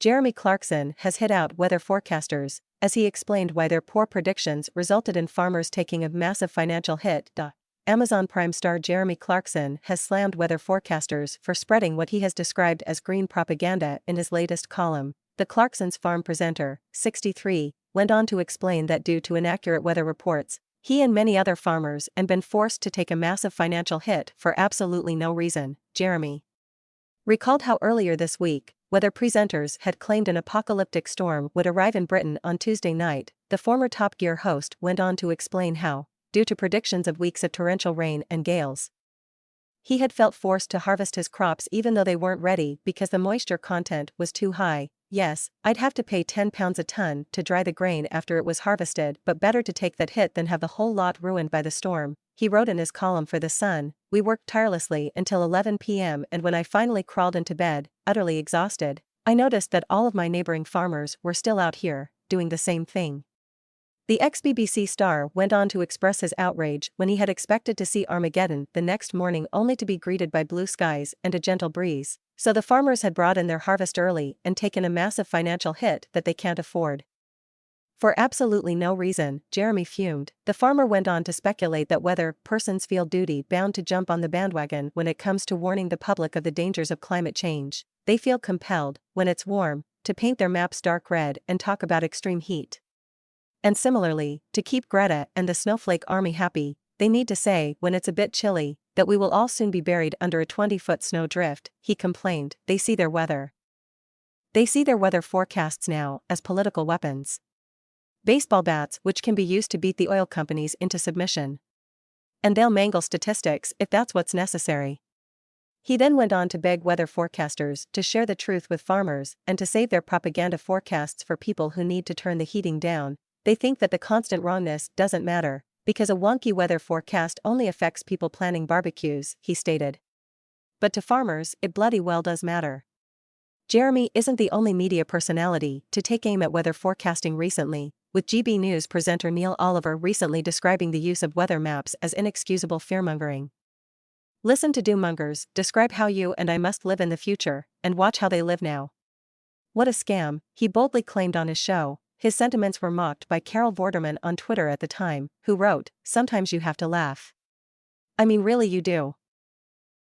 Jeremy Clarkson has hit out weather forecasters, as he explained why their poor predictions resulted in farmers taking a massive financial hit. Amazon Prime star Jeremy Clarkson has slammed weather forecasters for spreading what he has described as green propaganda in his latest column. The Clarkson's farm presenter, 63, went on to explain that due to inaccurate weather reports, he and many other farmers had been forced to take a massive financial hit for absolutely no reason. Jeremy recalled how earlier this week, weather presenters had claimed an apocalyptic storm would arrive in Britain on Tuesday night. The former Top Gear host went on to explain how, due to predictions of weeks of torrential rain and gales, he had felt forced to harvest his crops even though they weren't ready because the moisture content was too high. Yes, I'd have to pay £10 a ton to dry the grain after it was harvested, but better to take that hit than have the whole lot ruined by the storm, he wrote in his column for The Sun. We worked tirelessly until 11 p.m. and when I finally crawled into bed, utterly exhausted, I noticed that all of my neighboring farmers were still out here, doing the same thing. The ex-BBC star went on to express his outrage when he had expected to see Armageddon the next morning only to be greeted by blue skies and a gentle breeze, so the farmers had brought in their harvest early and taken a massive financial hit that they can't afford. For absolutely no reason, Jeremy fumed. The farmer went on to speculate that weather persons feel duty-bound to jump on the bandwagon when it comes to warning the public of the dangers of climate change. They feel compelled, when it's warm, to paint their maps dark red and talk about extreme heat. And similarly, to keep Greta and the Snowflake Army happy, they need to say, when it's a bit chilly, that we will all soon be buried under a 20-foot snowdrift, he complained. They see their weather forecasts now as political weapons. Baseball bats which can be used to beat the oil companies into submission. And they'll mangle statistics if that's what's necessary. He then went on to beg weather forecasters to share the truth with farmers and to save their propaganda forecasts for people who need to turn the heating down. They think that the constant wrongness doesn't matter, because a wonky weather forecast only affects people planning barbecues, he stated. But to farmers, it bloody well does matter. Jeremy isn't the only media personality to take aim at weather forecasting recently, with GB News presenter Neil Oliver recently describing the use of weather maps as inexcusable fearmongering. Listen to doommongers describe how you and I must live in the future, and watch how they live now. What a scam, he boldly claimed on his show. His sentiments were mocked by Carol Vorderman on Twitter at the time, who wrote, "Sometimes you have to laugh. I mean really you do."